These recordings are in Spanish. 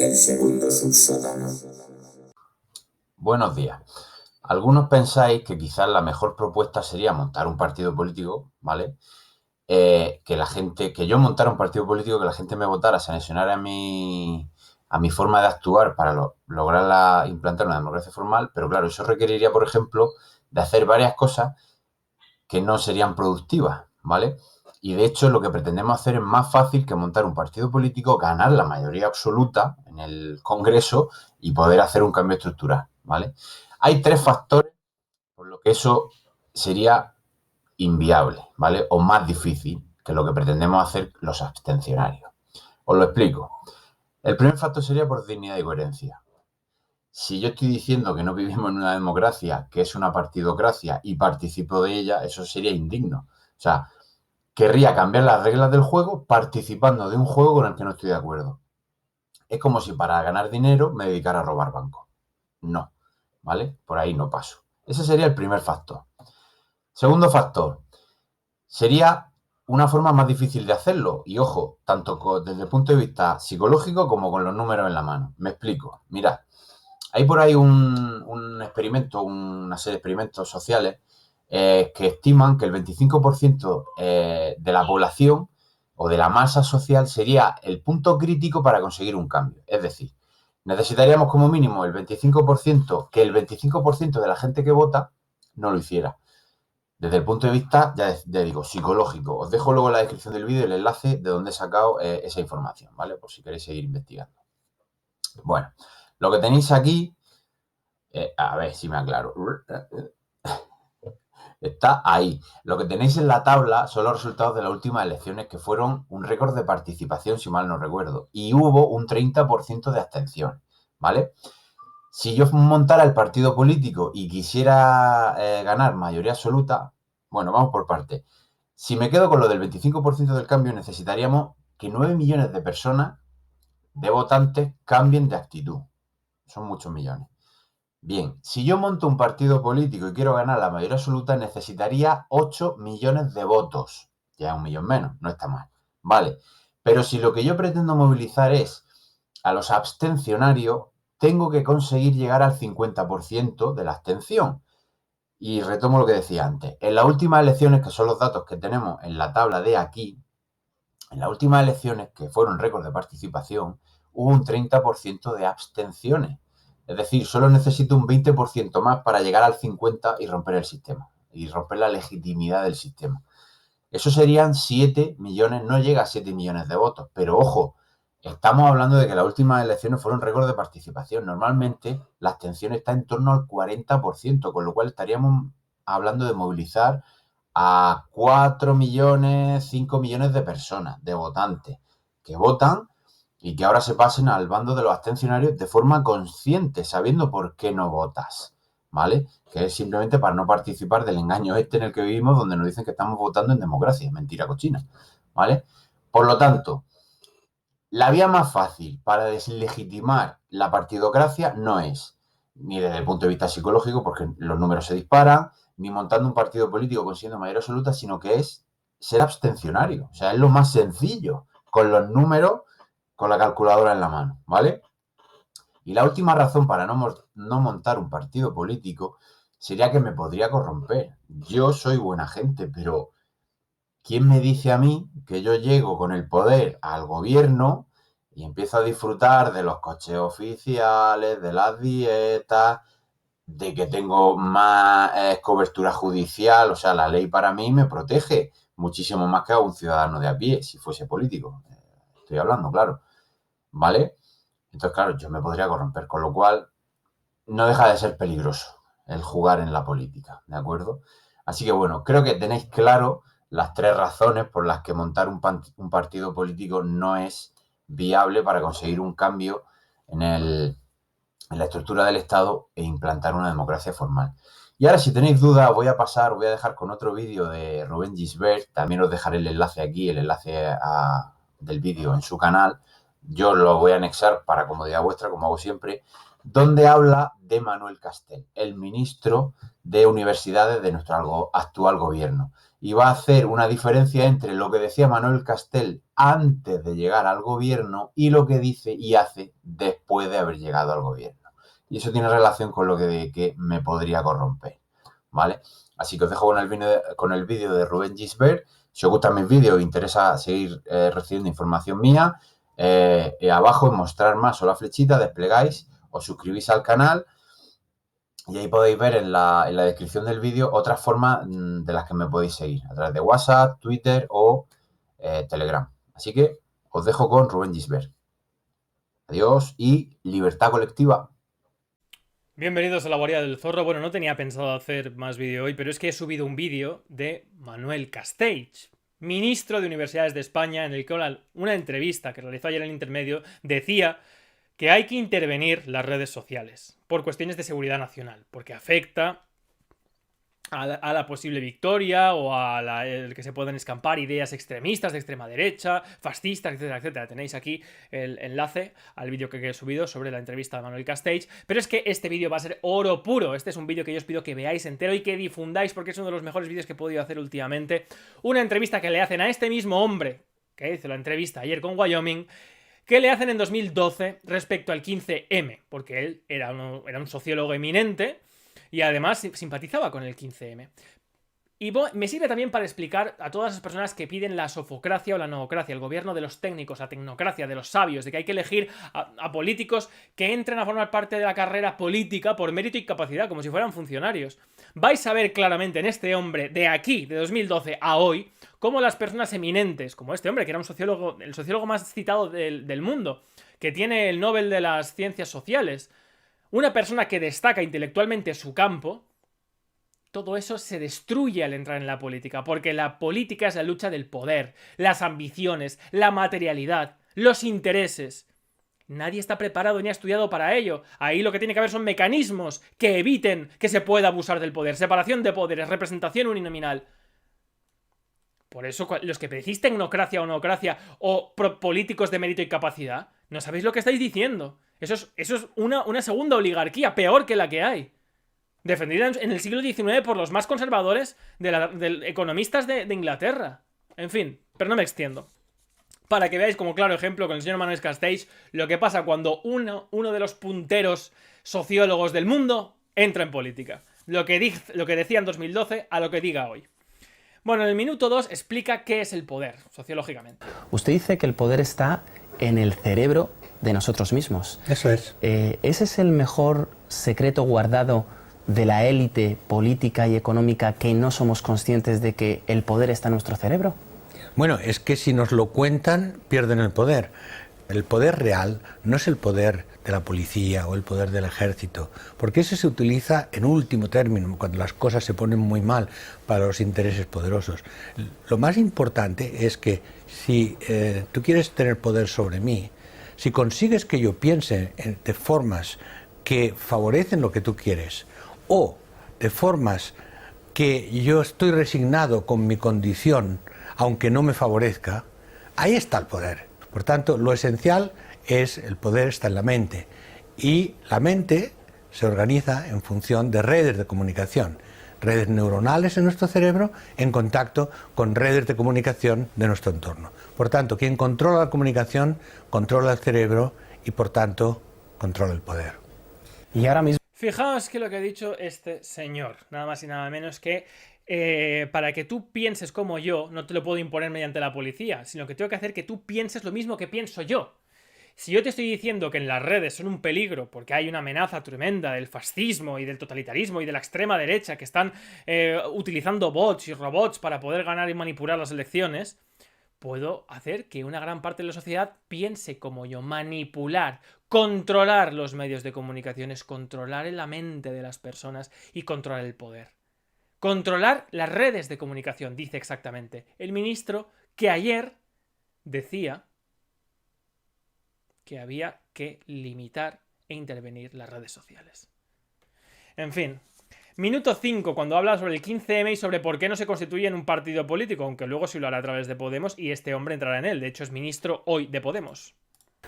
El segundo subsótano. Buenos días. Algunos pensáis que quizás la mejor propuesta sería montar un partido político, ¿vale? Que yo montara un partido político, que la gente me votara, se anexionara a mi forma de actuar para lograr implantar una democracia formal, pero claro, eso requeriría, por ejemplo, de hacer varias cosas que no serían productivas, ¿vale? Y de hecho lo que pretendemos hacer es más fácil que montar un partido político, ganar la mayoría absoluta en el Congreso y poder hacer un cambio estructural, ¿vale? Hay tres factores por lo que eso sería inviable, ¿vale? O más difícil que lo que pretendemos hacer los abstencionarios. Os lo explico. El primer factor sería por dignidad y coherencia. Si yo estoy diciendo que no vivimos en una democracia, que es una partidocracia y participo de ella, eso sería indigno. O sea, querría cambiar las reglas del juego participando de un juego con el que no estoy de acuerdo. Es como si para ganar dinero me dedicara a robar bancos. No, ¿vale? Por ahí no paso. Ese sería el primer factor. Segundo factor, sería una forma más difícil de hacerlo. Y ojo, tanto desde el punto de vista psicológico como con los números en la mano. Me explico. Mirad, hay por ahí un experimento, una serie de experimentos sociales que estiman que el 25% de la población o de la masa social sería el punto crítico para conseguir un cambio. Es decir, necesitaríamos como mínimo el 25%, que el 25% de la gente que vota no lo hiciera. Desde el punto de vista, ya digo, psicológico. Os dejo luego en la descripción del vídeo el enlace de donde he sacado esa información, ¿vale? Por si queréis seguir investigando. Bueno, lo que tenéis aquí, a ver si me aclaro. Está ahí. Lo que tenéis en la tabla son los resultados de las últimas elecciones, que fueron un récord de participación, si mal no recuerdo. Y hubo un 30% de abstención, ¿vale? Si yo montara el partido político y quisiera ganar mayoría absoluta, bueno, vamos por parte. Si me quedo con lo del 25% del cambio, necesitaríamos que 9 millones de personas, de votantes, cambien de actitud. Son muchos millones. Bien, si yo monto un partido político y quiero ganar la mayoría absoluta, necesitaría 8 millones de votos. Ya es un millón menos, no está mal. Vale, pero si lo que yo pretendo movilizar es a los abstencionarios, tengo que conseguir llegar al 50% de la abstención. Y retomo lo que decía antes. En las últimas elecciones, que son los datos que tenemos en la tabla de aquí, en las últimas elecciones, que fueron récord de participación, hubo un 30% de abstenciones. Es decir, solo necesito un 20% más para llegar al 50% y romper el sistema. Y romper la legitimidad del sistema. Eso serían 7 millones, no llega a 7 millones de votos. Pero ojo, estamos hablando de que las últimas elecciones fueron récord de participación. Normalmente la abstención está en torno al 40%, con lo cual estaríamos hablando de movilizar a 4 millones, 5 millones de personas, de votantes, que votan y que ahora se pasen al bando de los abstencionarios de forma consciente, sabiendo por qué no votas, ¿vale? Que es simplemente para no participar del engaño este en el que vivimos, donde nos dicen que estamos votando en democracia, mentira cochina, ¿vale? Por lo tanto, la vía más fácil para deslegitimar la partidocracia no es ni desde el punto de vista psicológico, porque los números se disparan, ni montando un partido político consiguiendo mayoría absoluta, sino que es ser abstencionario. O sea, es lo más sencillo, con los números, con la calculadora en la mano, ¿vale? Y la última razón para no montar un partido político sería que me podría corromper. Yo soy buena gente, pero ¿quién me dice a mí que yo llego con el poder al gobierno y empiezo a disfrutar de los coches oficiales, de las dietas, de que tengo más cobertura judicial? O sea, la ley para mí me protege muchísimo más que a un ciudadano de a pie, si fuese político. Estoy hablando, claro. ¿Vale? Entonces, claro, yo me podría corromper, con lo cual no deja de ser peligroso el jugar en la política, ¿de acuerdo? Así que bueno, creo que tenéis claro las tres razones por las que montar un partido político no es viable para conseguir un cambio en la estructura del Estado e implantar una democracia formal. Y ahora, si tenéis dudas, voy a dejar con otro vídeo de Rubén Gisbert. También os dejaré el enlace aquí, el enlace del vídeo en su canal. Yo lo voy a anexar para comodidad vuestra, como hago siempre, donde habla de Manuel Castells, el ministro de Universidades de nuestro actual gobierno. Y va a hacer una diferencia entre lo que decía Manuel Castells antes de llegar al gobierno y lo que dice y hace después de haber llegado al gobierno. Y eso tiene relación con lo que me podría corromper, ¿vale? Así que os dejo con el vídeo de Rubén Gisbert. Si os gustan mis vídeos e os interesa seguir recibiendo información mía, abajo en mostrar más o la flechita desplegáis, os suscribís al canal y ahí podéis ver en la descripción del vídeo otras formas de las que me podéis seguir, a través de WhatsApp, Twitter o Telegram. Así que os dejo con Rubén Gisbert. Adiós y libertad colectiva. Bienvenidos a la guarida del zorro. Bueno, no tenía pensado hacer más vídeo hoy, pero es que he subido un vídeo de Manuel Castells, ministro de Universidades de España, en el que una entrevista que realizó ayer en el Intermedio decía que hay que intervenir las redes sociales por cuestiones de seguridad nacional, porque afecta a la posible victoria o a el que se puedan escampar ideas extremistas de extrema derecha, fascistas, etcétera, etcétera. Tenéis aquí el enlace al vídeo que he subido sobre la entrevista de Manuel Castells, pero es que este vídeo va a ser oro puro. Este es un vídeo que yo os pido que veáis entero y que difundáis porque es uno de los mejores vídeos que he podido hacer últimamente. Una entrevista que le hacen a este mismo hombre que hizo la entrevista ayer con Wyoming, que le hacen en 2012 respecto al 15M, porque él era un sociólogo eminente y además simpatizaba con el 15M. Y me sirve también para explicar a todas las personas que piden la sofocracia o la noocracia, el gobierno de los técnicos, la tecnocracia de los sabios, de que hay que elegir a políticos que entren a formar parte de la carrera política por mérito y capacidad, como si fueran funcionarios. Vais a ver claramente en este hombre, de aquí, de 2012 a hoy, cómo las personas eminentes, como este hombre, que era un sociólogo, el sociólogo más citado del mundo, que tiene el Nobel de las Ciencias Sociales, una persona que destaca intelectualmente su campo, todo eso se destruye al entrar en la política, porque la política es la lucha del poder, las ambiciones, la materialidad, los intereses. Nadie está preparado ni ha estudiado para ello. Ahí lo que tiene que haber son mecanismos que eviten que se pueda abusar del poder. Separación de poderes, representación uninominal. Por eso, los que pedís tecnocracia o noocracia o políticos de mérito y capacidad, no sabéis lo que estáis diciendo. Eso es una segunda oligarquía, peor que la que hay. Defendida en el siglo XIX por los más conservadores de economistas de Inglaterra. En fin, pero no me extiendo. Para que veáis como claro ejemplo con el señor Manuel Castells lo que pasa cuando uno de los punteros sociólogos del mundo entra en política. Lo que decía en 2012 a lo que diga hoy. Bueno, en el minuto 2 explica qué es el poder, sociológicamente. Usted dice que el poder está en el cerebro de nosotros mismos. Eso es. ¿Ese es el mejor secreto guardado de la élite política y económica, que no somos conscientes de que el poder está en nuestro cerebro? Bueno, es que si nos lo cuentan, pierden el poder. El poder real no es el poder de la policía o el poder del ejército, porque ese se utiliza en último término, cuando las cosas se ponen muy mal para los intereses poderosos. Lo más importante es que si tú quieres tener poder sobre mí, si consigues que yo piense de formas que favorecen lo que tú quieres, o de formas que yo estoy resignado con mi condición, aunque no me favorezca, ahí está el poder. Por tanto, lo esencial es el poder está en la mente. Y la mente se organiza en función de redes de comunicación, redes neuronales en nuestro cerebro en contacto con redes de comunicación de nuestro entorno. Por tanto, quien controla la comunicación, controla el cerebro y, por tanto, controla el poder. Y ahora mismo... Fijaos que lo que ha dicho este señor, nada más y nada menos que para que tú pienses como yo, no te lo puedo imponer mediante la policía, sino que tengo que hacer que tú pienses lo mismo que pienso yo. Si yo te estoy diciendo que en las redes son un peligro porque hay una amenaza tremenda del fascismo y del totalitarismo y de la extrema derecha que están utilizando bots y robots para poder ganar y manipular las elecciones, puedo hacer que una gran parte de la sociedad piense como yo, manipular, controlar los medios de comunicación, es controlar la mente de las personas y controlar el poder. Controlar las redes de comunicación, dice exactamente el ministro que ayer decía que había que limitar e intervenir las redes sociales. En fin, minuto 5, cuando habla sobre el 15M y sobre por qué no se constituye en un partido político, aunque luego sí lo hará a través de Podemos y este hombre entrará en él. De hecho, es ministro hoy de Podemos.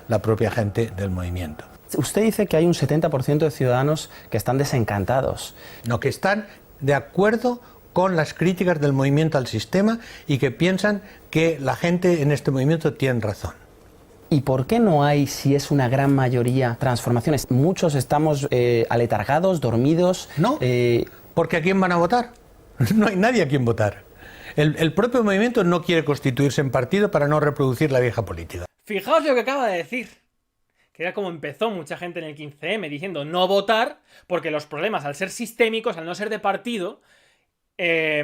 la propia gente del movimiento. Usted dice que hay un 70% de ciudadanos que están desencantados. No, que están de acuerdo con las críticas del movimiento al sistema y que piensan que la gente en este movimiento tiene razón. ¿Y por qué no hay, si es una gran mayoría, transformaciones? Muchos estamos aletargados, dormidos. No, porque ¿a quién van a votar? No hay nadie a quien votar. El propio movimiento no quiere constituirse en partido para no reproducir la vieja política. Fijaos lo que acaba de decir. Que era como empezó mucha gente en el 15M diciendo no votar, porque los problemas, al ser sistémicos, al no ser de partido, da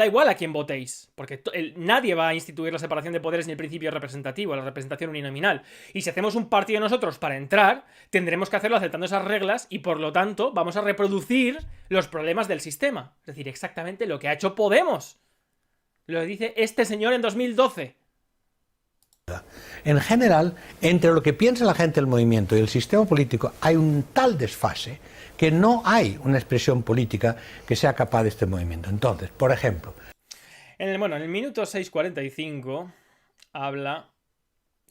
igual a quién votéis, porque nadie va a instituir la separación de poderes ni el principio representativo, la representación uninominal. Y si hacemos un partido nosotros para entrar, tendremos que hacerlo aceptando esas reglas y por lo tanto vamos a reproducir los problemas del sistema. Es decir, exactamente lo que ha hecho Podemos. Lo dice este señor en 2012. En general, entre lo que piensa la gente del movimiento y el sistema político hay un tal desfase que no hay una expresión política que sea capaz de este movimiento. Entonces, por ejemplo... En el minuto 6:45 habla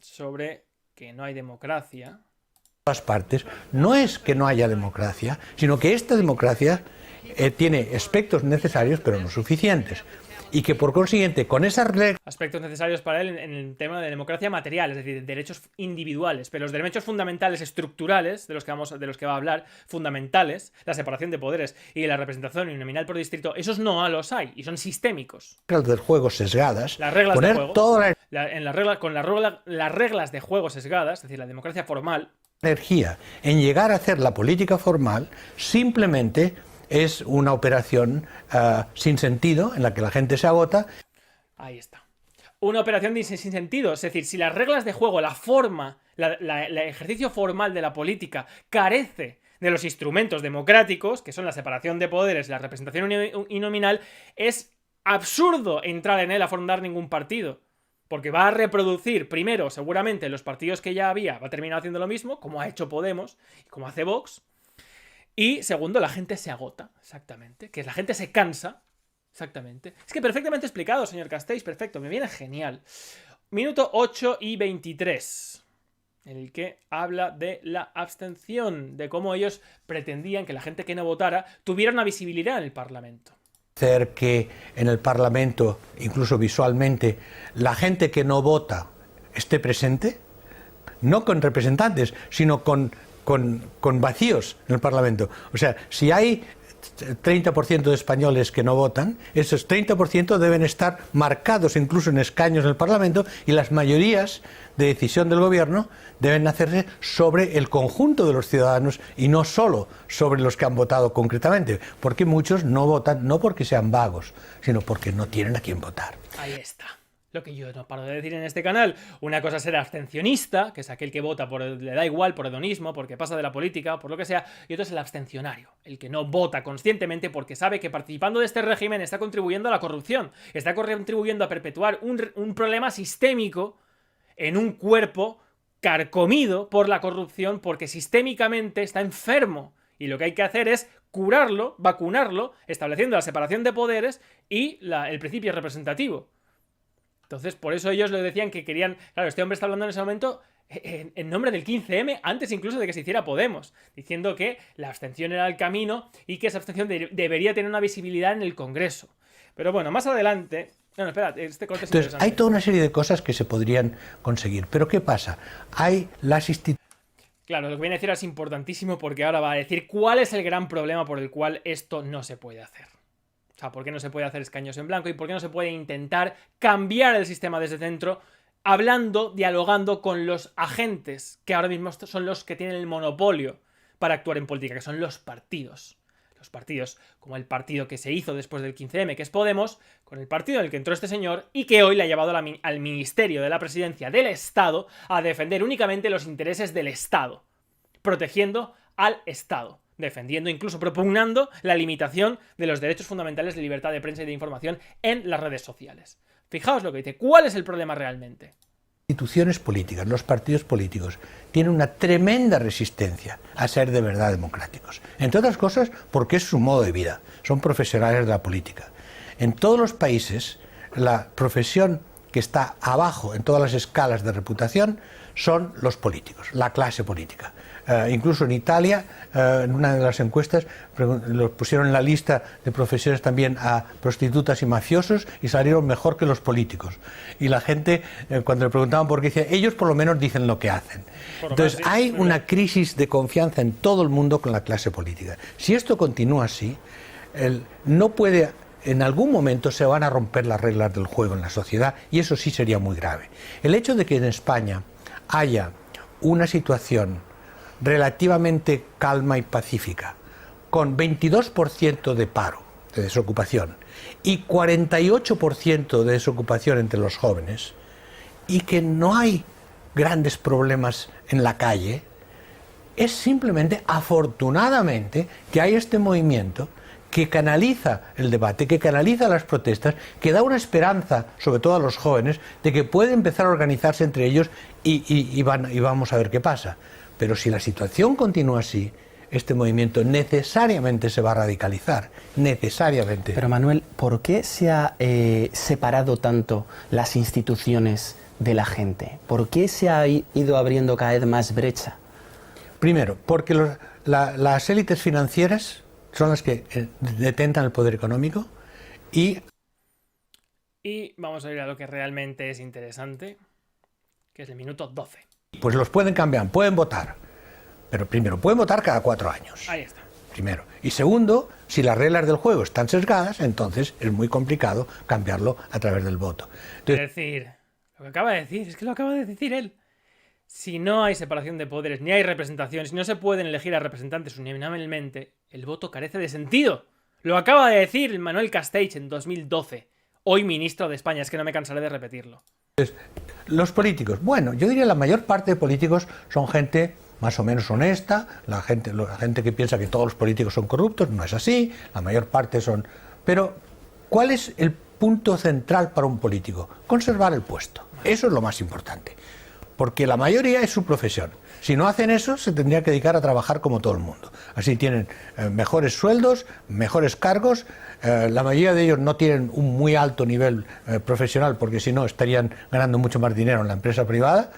sobre que no hay democracia. En todas partes, no es que no haya democracia, sino que esta democracia tiene aspectos necesarios pero no suficientes. Y que por consiguiente, con esas reglas... Aspectos necesarios para él en el tema de democracia material, es decir, derechos individuales, pero los derechos fundamentales estructurales, de los que va a hablar, fundamentales, la separación de poderes y la representación uninominal por distrito, esos no los hay, y son sistémicos. Las del juego sesgadas, las reglas poner de juego, toda las reglas de juego sesgadas, es decir, la democracia formal... energía en llegar a hacer la política formal, simplemente... es una operación sin sentido, en la que la gente se agota. Ahí está. Una operación sin sentido. Es decir, si las reglas de juego, la forma, el ejercicio formal de la política carece de los instrumentos democráticos, que son la separación de poderes y la representación uninominal, es absurdo entrar en él a fundar ningún partido. Porque va a reproducir, primero, seguramente, los partidos que ya había, va a terminar haciendo lo mismo, como ha hecho Podemos y como hace Vox. Y segundo, la gente se agota, exactamente. Que la gente se cansa, exactamente. Es que perfectamente explicado, señor Castells, perfecto, me viene genial. Minuto 8:23, en el que habla de la abstención, de cómo ellos pretendían que la gente que no votara tuviera una visibilidad en el Parlamento. Hacer que en el Parlamento, incluso visualmente, la gente que no vota esté presente, no con representantes, sino con vacíos en el Parlamento. O sea, si hay 30% de españoles que no votan, esos 30% deben estar marcados incluso en escaños en el Parlamento y las mayorías de decisión del gobierno deben hacerse sobre el conjunto de los ciudadanos y no solo sobre los que han votado concretamente, porque muchos no votan no porque sean vagos, sino porque no tienen a quién votar. Ahí está. Lo que yo no paro de decir en este canal. Una cosa es ser abstencionista, que es aquel que vota le da igual por hedonismo, porque pasa de la política, por lo que sea, y otro es el abstencionario, el que no vota conscientemente porque sabe que participando de este régimen está contribuyendo a la corrupción, está contribuyendo a perpetuar un problema sistémico en un cuerpo carcomido por la corrupción, porque sistémicamente está enfermo, y lo que hay que hacer es curarlo, vacunarlo, estableciendo la separación de poderes y el principio representativo. Entonces, por eso ellos le decían que querían... Claro, este hombre está hablando en ese momento en nombre del 15M, antes incluso de que se hiciera Podemos, diciendo que la abstención era el camino y que esa abstención debería tener una visibilidad en el Congreso. Pero bueno, más adelante... No, espera, este corte es Entonces, interesante. hay toda una serie de cosas que se podrían conseguir. Pero ¿qué pasa? Hay las instituciones... Claro, lo que viene a decir es importantísimo porque ahora va a decir cuál es el gran problema por el cual esto no se puede hacer. O sea, ¿por qué no se puede hacer escaños en blanco? ¿Y por qué no se puede intentar cambiar el sistema desde dentro? Hablando, dialogando con los agentes, que ahora mismo son los que tienen el monopolio para actuar en política, que son los partidos. Los partidos, como el partido que se hizo después del 15M, que es Podemos, con el partido en el que entró este señor y que hoy le ha llevado al Ministerio de la Presidencia del Estado a defender únicamente los intereses del Estado, protegiendo al Estado, defendiendo, incluso propugnando la limitación de los derechos fundamentales de libertad de prensa y de información en las redes sociales. Fijaos lo que dice. ¿Cuál es el problema realmente? Instituciones políticas, los partidos políticos, tienen una tremenda resistencia a ser de verdad democráticos. Entre otras cosas, porque es su modo de vida. Son profesionales de la política. En todos los países, la profesión que está abajo en todas las escalas de reputación son los políticos, la clase política. Incluso en Italia, en una de las encuestas, los pusieron en la lista de profesiones también a prostitutas y mafiosos y salieron mejor que los políticos. Y la gente, cuando le preguntaban por qué, decía, ellos por lo menos dicen lo que hacen. Entonces, hay una crisis de confianza en todo el mundo con la clase política. Si esto continúa así, no puede... En algún momento se van a romper las reglas del juego en la sociedad y eso sí sería muy grave. El hecho de que en España haya una situación relativamente calma y pacífica, con 22% de paro, de desocupación, y 48% de desocupación entre los jóvenes, y que no hay grandes problemas en la calle, es simplemente, afortunadamente, que hay este movimiento que canaliza el debate, que canaliza las protestas, que da una esperanza, sobre todo a los jóvenes, de que pueden empezar a organizarse entre ellos y vamos a ver qué pasa. Pero si la situación continúa así, este movimiento necesariamente se va a radicalizar, necesariamente. Pero Manuel, ¿por qué se ha separado tanto las instituciones de la gente? ¿Por qué se ha ido abriendo cada vez más brecha? Primero, porque las élites financieras son las que detentan el poder económico y vamos a ir a lo que realmente es interesante, que es el minuto 12. Pues los pueden cambiar, pueden votar. Pero primero, pueden votar cada 4 años. Ahí está. Primero. Y segundo, si las reglas del juego están sesgadas, entonces es muy complicado cambiarlo a través del voto. Entonces, Es decir, lo que acaba de decir, es que lo acaba de decir él. Si no hay separación de poderes, ni hay representación, si no se pueden elegir a representantes uninominalmente, el voto carece de sentido. Lo acaba de decir Manuel Castells en 2012, hoy ministro de España, es que no me cansaré de repetirlo. los políticos, bueno, yo diría la mayor parte de políticos son gente más o menos honesta, la gente que piensa que todos los políticos son corruptos, no es así, la mayor parte son... Pero, ¿cuál es el punto central para un político? Conservar el puesto. Eso es lo más importante. Porque la mayoría es su profesión. Si no hacen eso, se tendría que dedicar a trabajar como todo el mundo. Así tienen mejores sueldos, mejores cargos. La mayoría de ellos no tienen un muy alto nivel profesional, porque si no estarían ganando mucho más dinero en la empresa privada.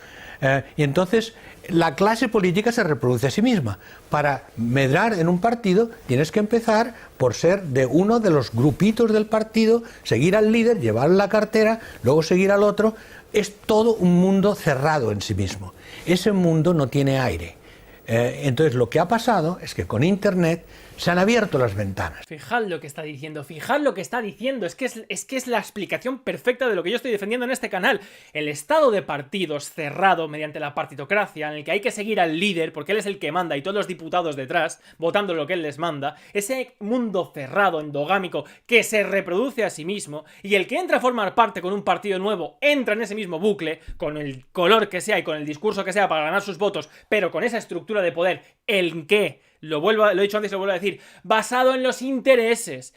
Y entonces la clase política se reproduce a sí misma. Para medrar en un partido tienes que empezar por ser de uno de los grupitos del partido, seguir al líder, llevar la cartera, luego seguir al otro. Es todo un mundo cerrado en sí mismo. Ese mundo no tiene aire. Entonces lo que ha pasado es que con Internet se han abierto las ventanas. Fijad lo que está diciendo, fijad lo que está diciendo. Es que es la explicación perfecta de lo que yo estoy defendiendo en este canal. El estado de partidos cerrado mediante la partitocracia, en el que hay que seguir al líder porque él es el que manda y todos los diputados detrás votando lo que él les manda. Ese mundo cerrado, endogámico, que se reproduce a sí mismo, y el que entra a formar parte con un partido nuevo entra en ese mismo bucle, con el color que sea y con el discurso que sea para ganar sus votos, pero con esa estructura de poder, el que... Lo he dicho antes y lo vuelvo a decir, basado en los intereses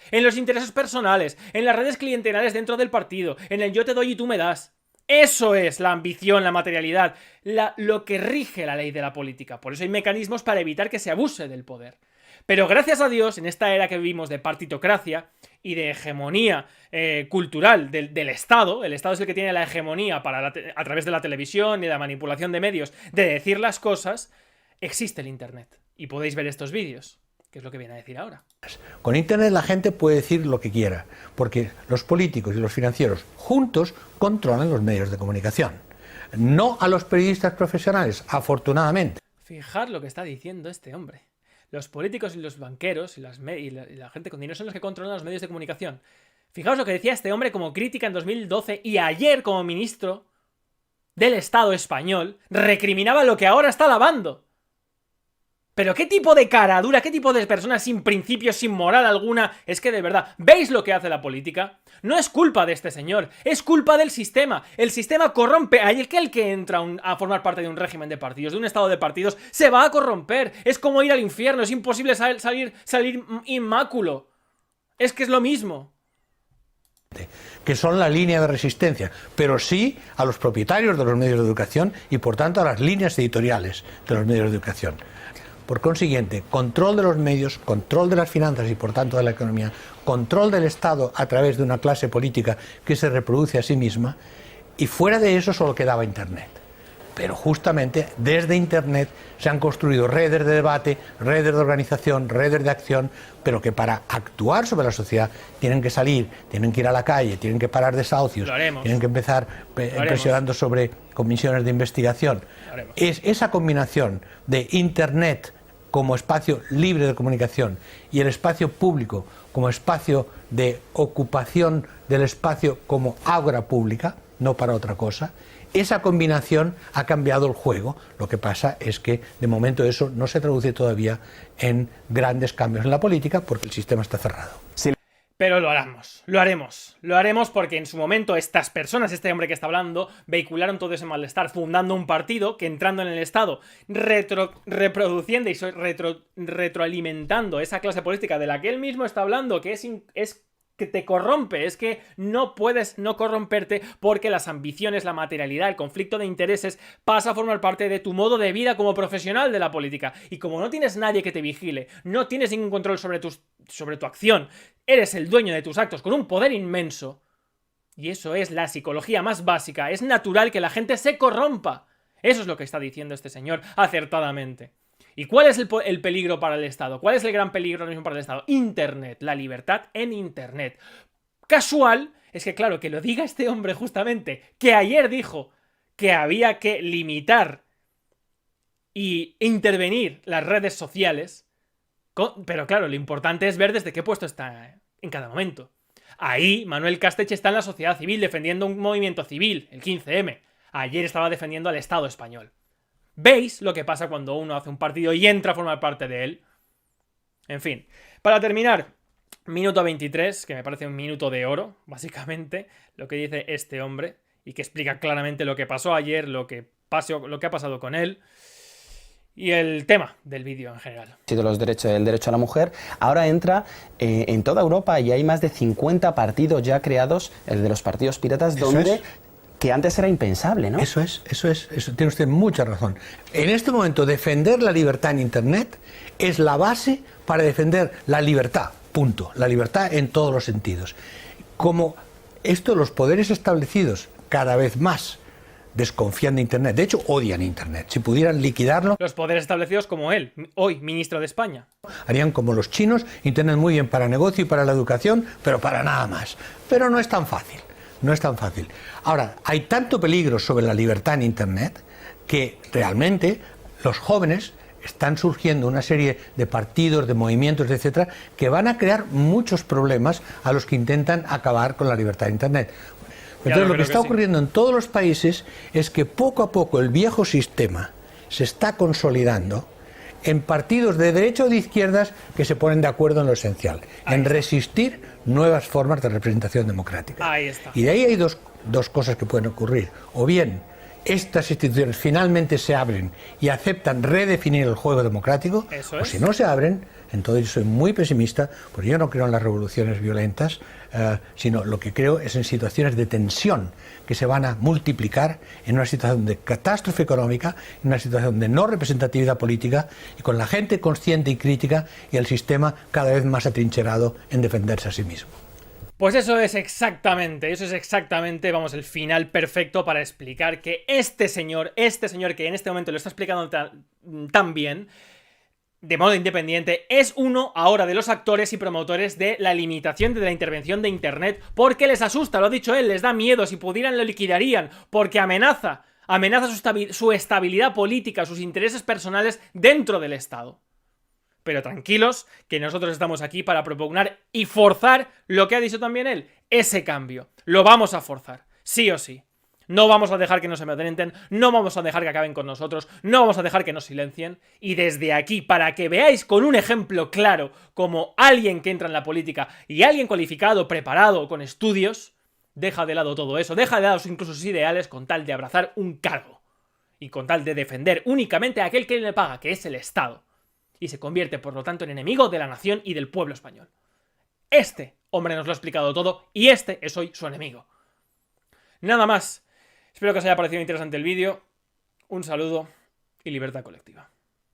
personales, en las redes clientelares dentro del partido, en el yo te doy y tú me das. Eso es la ambición, la materialidad, lo que rige la ley de la política. Por eso hay mecanismos para evitar que se abuse del poder. Pero gracias a Dios, en esta era que vivimos de partitocracia y de hegemonía cultural del Estado, el Estado es el que tiene la hegemonía a través de la televisión y de la manipulación de medios, de decir las cosas, existe el Internet. Y podéis ver estos vídeos, que es lo que viene a decir ahora. Con Internet la gente puede decir lo que quiera, porque los políticos y los financieros juntos controlan los medios de comunicación. No a los periodistas profesionales, afortunadamente. Fijad lo que está diciendo este hombre. Los políticos y los banqueros y la gente con dinero son los que controlan los medios de comunicación. Fijaos lo que decía este hombre como crítica en 2012 y ayer como ministro del Estado español recriminaba lo que ahora está alabando. Pero qué tipo de cara dura, qué tipo de persona sin principios, sin moral alguna. Es que de verdad, ¿veis lo que hace la política? No es culpa de este señor, es culpa del sistema. El sistema corrompe. El que entra a formar parte de un régimen de partidos, de un estado de partidos, se va a corromper. Es como ir al infierno, es imposible salir inmáculo. Es que es lo mismo. Que son la línea de resistencia, pero sí a los propietarios de los medios de educación y por tanto a las líneas editoriales de los medios de educación. Por consiguiente, control de los medios, control de las finanzas y por tanto de la economía, control del Estado a través de una clase política que se reproduce a sí misma, y fuera de eso solo quedaba Internet. Pero justamente desde Internet se han construido redes de debate, redes de organización, redes de acción, pero que para actuar sobre la sociedad tienen que salir, tienen que ir a la calle, tienen que parar desahucios, tienen que empezar presionando sobre comisiones de investigación. Es esa combinación de Internet como espacio libre de comunicación y el espacio público como espacio de ocupación del espacio como ágora pública, no para otra cosa. Esa combinación ha cambiado el juego. Lo que pasa es que de momento eso no se traduce todavía en grandes cambios en la política porque el sistema está cerrado. Pero lo haremos porque en su momento estas personas, este hombre que está hablando, vehicularon todo ese malestar fundando un partido que, entrando en el Estado, reproduciendo y retroalimentando esa clase política de la que él mismo está hablando, que es que te corrompe, es que no puedes no corromperte porque las ambiciones, la materialidad, el conflicto de intereses pasa a formar parte de tu modo de vida como profesional de la política. Y como no tienes nadie que te vigile, no tienes ningún control sobre tu acción, eres el dueño de tus actos con un poder inmenso, y eso es la psicología más básica, es natural que la gente se corrompa. Eso es lo que está diciendo este señor acertadamente. ¿Y cuál es el peligro para el Estado? ¿Cuál es el gran peligro ahora mismo para el Estado? Internet, la libertad en Internet. Casual es que, claro, que lo diga este hombre justamente, que ayer dijo que había que limitar y intervenir las redes sociales, pero claro, lo importante es ver desde qué puesto está en cada momento. Ahí Manuel Castells está en la sociedad civil defendiendo un movimiento civil, el 15M. Ayer estaba defendiendo al Estado español. ¿Veis lo que pasa cuando uno hace un partido y entra a formar parte de él? En fin, para terminar, minuto 23, que me parece un minuto de oro, básicamente, lo que dice este hombre, y que explica claramente lo que pasó ayer, lo que ha pasado con él, y el tema del vídeo en general. El derecho a la mujer, ahora entra en toda Europa y hay más de 50 partidos ya creados, el de los partidos piratas, donde... Que antes era impensable, ¿no? Eso tiene usted mucha razón. En este momento, defender la libertad en Internet es la base para defender la libertad, punto. La libertad en todos los sentidos. Como los poderes establecidos cada vez más desconfían de Internet, de hecho odian Internet, si pudieran liquidarlo... Los poderes establecidos como él, hoy ministro de España. Harían como los chinos, Internet muy bien para negocio y para la educación, pero para nada más. Pero no es tan fácil. No es tan fácil. Ahora, hay tanto peligro sobre la libertad en Internet que realmente los jóvenes están surgiendo una serie de partidos, de movimientos, etcétera, que van a crear muchos problemas a los que intentan acabar con la libertad de Internet. Entonces, lo que está ocurriendo en todos los países es que poco a poco el viejo sistema se está consolidando en partidos de derecha o de izquierdas que se ponen de acuerdo en lo esencial, en resistir nuevas formas de representación democrática. Ahí está. Y de ahí hay dos cosas que pueden ocurrir. O bien estas instituciones finalmente se abren y aceptan redefinir el juego democrático, o si no se abren, entonces yo soy muy pesimista, porque yo no creo en las revoluciones violentas, sino lo que creo es en situaciones de tensión que se van a multiplicar en una situación de catástrofe económica, en una situación de no representatividad política y con la gente consciente y crítica y el sistema cada vez más atrincherado en defenderse a sí mismo. Pues eso es exactamente, vamos, el final perfecto para explicar que este señor que en este momento lo está explicando tan bien, de modo independiente, es uno ahora de los actores y promotores de la limitación de la intervención de Internet, porque les asusta, lo ha dicho él, les da miedo, si pudieran lo liquidarían, porque amenaza su estabilidad política, sus intereses personales dentro del Estado. Pero tranquilos, que nosotros estamos aquí para propugnar y forzar lo que ha dicho también él, ese cambio. Lo vamos a forzar, sí o sí. No vamos a dejar que nos amedrenten, no vamos a dejar que acaben con nosotros, no vamos a dejar que nos silencien. Y desde aquí, para que veáis con un ejemplo claro como alguien que entra en la política y alguien cualificado, preparado, con estudios, deja de lado todo eso, deja de lado incluso sus ideales con tal de abrazar un cargo. Y con tal de defender únicamente a aquel que le paga, que es el Estado. Y se convierte, por lo tanto, en enemigo de la nación y del pueblo español. Este hombre nos lo ha explicado todo y este es hoy su enemigo. Nada más. Espero que os haya parecido interesante el vídeo. Un saludo y libertad colectiva.